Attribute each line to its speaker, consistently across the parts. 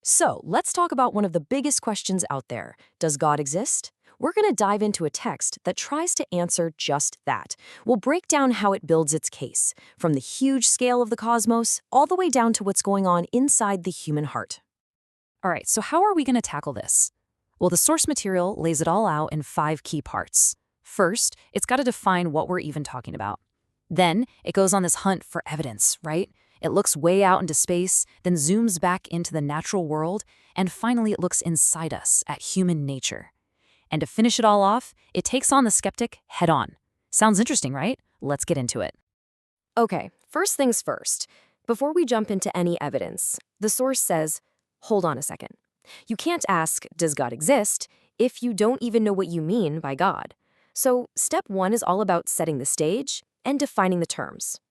Speaker 1: So, let's talk about one of the biggest questions out there. Does God exist? We're going to dive into a text that tries to answer just that. We'll break down how it builds its case, from the huge scale of the cosmos all the way down to what's going on inside the human heart.
Speaker 2: All right, so how are we going to tackle this? Well, the source material lays it all out in 5 key parts. First, it's got to define what we're even talking about. Then, it goes on this hunt for evidence, right? It looks way out into space, then zooms back into the natural world, and finally it looks inside us at human nature. And to finish it all off, it takes on the skeptic head on. Sounds interesting, right? Let's get into it.
Speaker 1: Okay, first things first. Before we jump into any evidence, the source says, hold on a second. You can't ask, does God exist, if you don't even know what you mean by God. So, step 1 is all about setting the stage and defining the terms.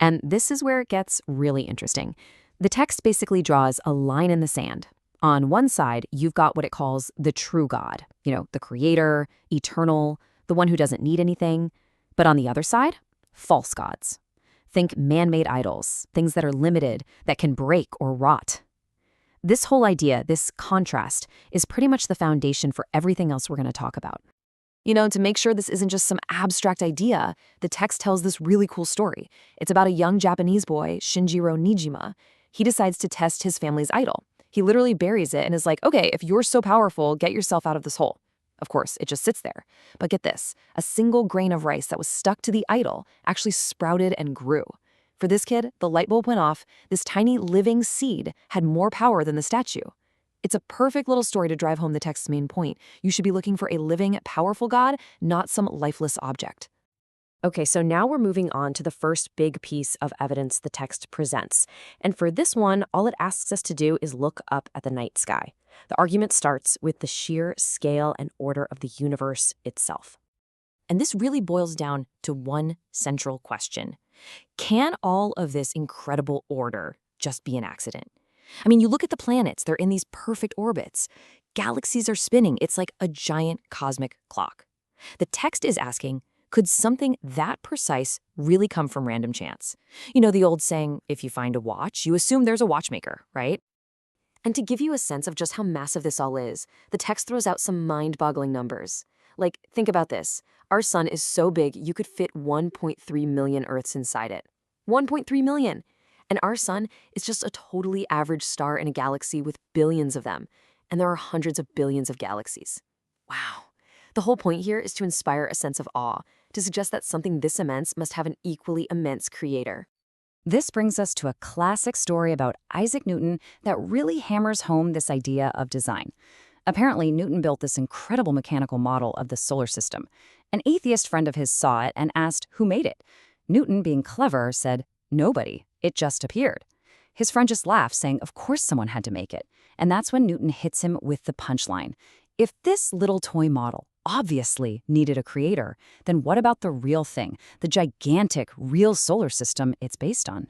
Speaker 3: And this is where it gets really interesting. The text basically draws a line in the sand. On one side, you've got what it calls the true God, the creator, eternal, the one who doesn't need anything. But on the other side, false gods. Think man-made idols, things that are limited, that can break or rot. This whole idea, this contrast, is pretty much the foundation for everything else we're going to talk about.
Speaker 1: To make sure this isn't just some abstract idea, the text tells this really cool story. It's about a young Japanese boy, Shinjiro Nijima. He decides to test his family's idol. He literally buries it and is like, okay, if you're so powerful, get yourself out of this hole. Of course, it just sits there. But get this, a single grain of rice that was stuck to the idol actually sprouted and grew. For this kid, the light bulb went off. This tiny living seed had more power than the statue. It's a perfect little story to drive home the text's main point. You should be looking for a living, powerful God, not some lifeless object. Okay, so now we're moving on to the first big piece of evidence the text presents. And for this one, all it asks us to do is look up at the night sky. The argument starts with the sheer scale and order of the universe itself. And this really boils down to one central question. Can all of this incredible order just be an accident? I mean, you look at the planets, they're in these perfect orbits. Galaxies are spinning. It's like a giant cosmic clock. The text is asking, could something that precise really come from random chance? The old saying, if you find a watch, you assume there's a watchmaker, right? And to give you a sense of just how massive this all is, the text throws out some mind-boggling numbers. Like, think about this. Our sun is so big, you could fit 1.3 million Earths inside it. 1.3 million! And our sun is just a totally average star in a galaxy with billions of them. And there are hundreds of billions of galaxies. Wow. The whole point here is to inspire a sense of awe, to suggest that something this immense must have an equally immense creator.
Speaker 3: This brings us to a classic story about Isaac Newton that really hammers home this idea of design. Apparently, Newton built this incredible mechanical model of the solar system. An atheist friend of his saw it and asked who made it. Newton, being clever, said, nobody. It just appeared. His friend just laughed, saying, of course someone had to make it. And that's when Newton hits him with the punchline. If this little toy model obviously needed a creator, then what about the real thing, the gigantic, real solar system it's based on?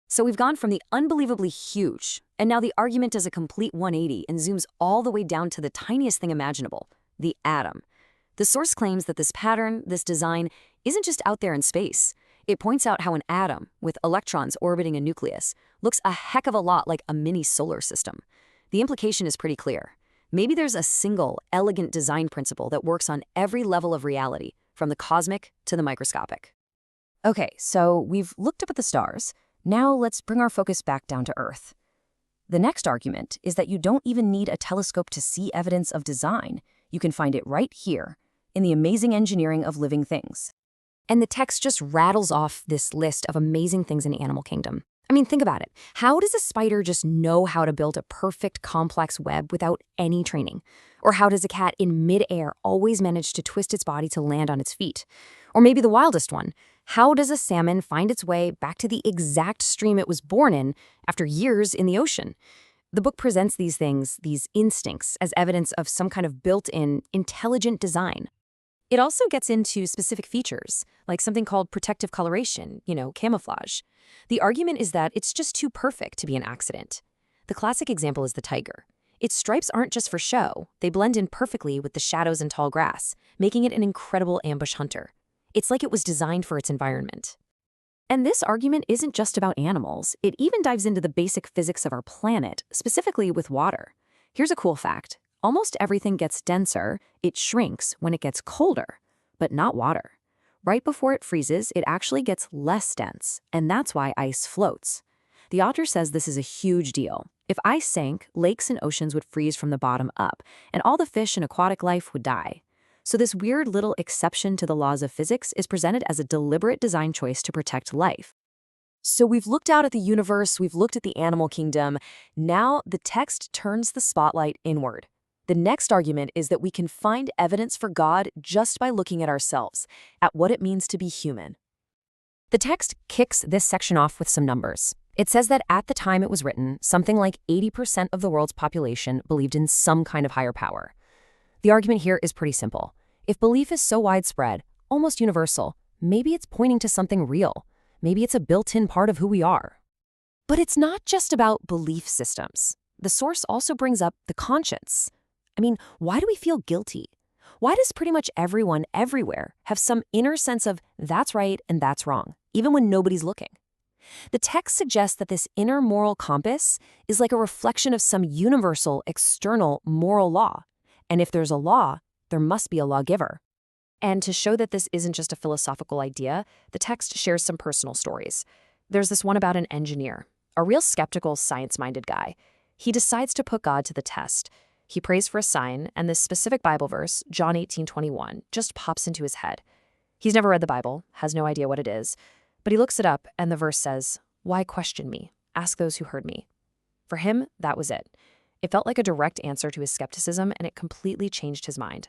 Speaker 1: So we've gone from the unbelievably huge, and now the argument does a complete 180 and zooms all the way down to the tiniest thing imaginable, the atom. The source claims that this pattern, this design, isn't just out there in space. It points out how an atom, with electrons orbiting a nucleus, looks a heck of a lot like a mini solar system. The implication is pretty clear. Maybe there's a single, elegant design principle that works on every level of reality, from the cosmic to the microscopic. Okay, so we've looked up at the stars. Now let's bring our focus back down to Earth. The next argument is that you don't even need a telescope to see evidence of design. You can find it right here, in the amazing engineering of living things. And the text just rattles off this list of amazing things in the animal kingdom. I mean, think about it. How does a spider just know how to build a perfect, complex web without any training? Or how does a cat in midair always manage to twist its body to land on its feet? Or maybe the wildest one, how does a salmon find its way back to the exact stream it was born in after years in the ocean? The book presents these things, these instincts, as evidence of some kind of built-in, intelligent design. It also gets into specific features, like something called protective coloration, camouflage. The argument is that it's just too perfect to be an accident. The classic example is the tiger. Its stripes aren't just for show. They blend in perfectly with the shadows and tall grass, making it an incredible ambush hunter. It's like it was designed for its environment. And this argument isn't just about animals. It even dives into the basic physics of our planet, specifically with water. Here's a cool fact. Almost everything gets denser, it shrinks when it gets colder, but not water. Right before it freezes, it actually gets less dense, and that's why ice floats. The author says this is a huge deal. If ice sank, lakes and oceans would freeze from the bottom up, and all the fish and aquatic life would die. So this weird little exception to the laws of physics is presented as a deliberate design choice to protect life. So we've looked out at the universe, we've looked at the animal kingdom. Now the text turns the spotlight inward. The next argument is that we can find evidence for God just by looking at ourselves, at what it means to be human. The text kicks this section off with some numbers. It says that at the time it was written, something like 80% of the world's population believed in some kind of higher power. The argument here is pretty simple. If belief is so widespread, almost universal, maybe it's pointing to something real. Maybe it's a built-in part of who we are. But it's not just about belief systems. The source also brings up the conscience. I mean, why do we feel guilty? Why does pretty much everyone everywhere have some inner sense of that's right and that's wrong, even when nobody's looking? The text suggests that this inner moral compass is like a reflection of some universal, external moral law. And if there's a law, there must be a lawgiver. And to show that this isn't just a philosophical idea, the text shares some personal stories. There's this one about an engineer, a real skeptical, science-minded guy. He decides to put God to the test. He prays for a sign, and this specific Bible verse, John 18:21, just pops into his head. He's never read the Bible, has no idea what it is, but he looks it up, and the verse says, "Why question me? Ask those who heard me." For him, that was it. It felt like a direct answer to his skepticism, and it completely changed his mind.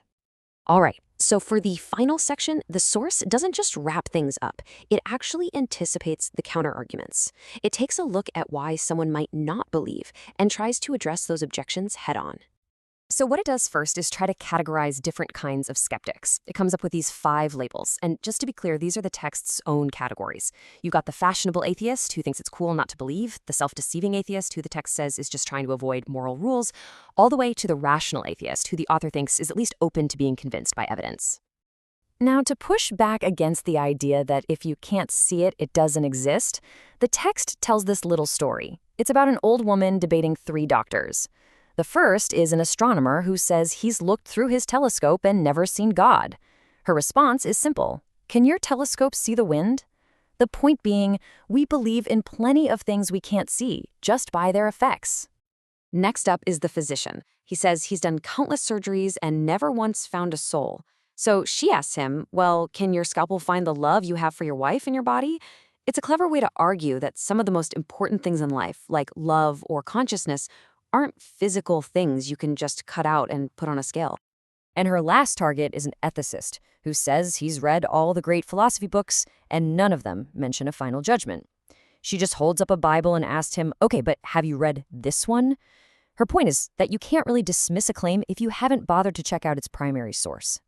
Speaker 1: All right, so for the final section, the source doesn't just wrap things up. It actually anticipates the counterarguments. It takes a look at why someone might not believe and tries to address those objections head-on. So what it does first is try to categorize different kinds of skeptics. It comes up with these 5 labels, and just to be clear, these are the text's own categories. You've got the fashionable atheist who thinks it's cool not to believe, the self-deceiving atheist who the text says is just trying to avoid moral rules, all the way to the rational atheist who the author thinks is at least open to being convinced by evidence. Now, to push back against the idea that if you can't see it, it doesn't exist, the text tells this little story. It's about an old woman debating 3 doctors. The first is an astronomer who says he's looked through his telescope and never seen God. Her response is simple. Can your telescope see the wind? The point being, we believe in plenty of things we can't see, just by their effects. Next up is the physician. He says he's done countless surgeries and never once found a soul. So she asks him, well, can your scalpel find the love you have for your wife in your body? It's a clever way to argue that some of the most important things in life, like love or consciousness, aren't physical things you can just cut out and put on a scale. And her last target is an ethicist who says he's read all the great philosophy books and none of them mention a final judgment. She just holds up a Bible and asks him, okay, but have you read this one? Her point is that you can't really dismiss a claim if you haven't bothered to check out its primary source.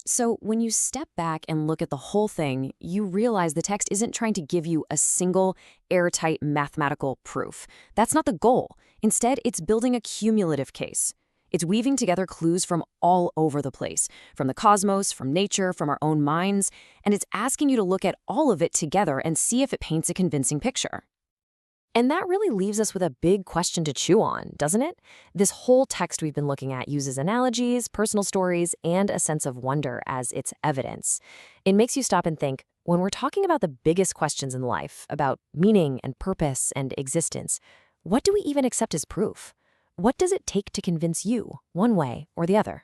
Speaker 1: So when you step back and look at the whole thing, you realize the text isn't trying to give you a single, airtight mathematical proof. That's not the goal. Instead, it's building a cumulative case. It's weaving together clues from all over the place, from the cosmos, from nature, from our own minds, and it's asking you to look at all of it together and see if it paints a convincing picture. And that really leaves us with a big question to chew on, doesn't it? This whole text we've been looking at uses analogies, personal stories, and a sense of wonder as its evidence. It makes you stop and think, when we're talking about the biggest questions in life, about meaning and purpose and existence, what do we even accept as proof? What does it take to convince you, one way or the other?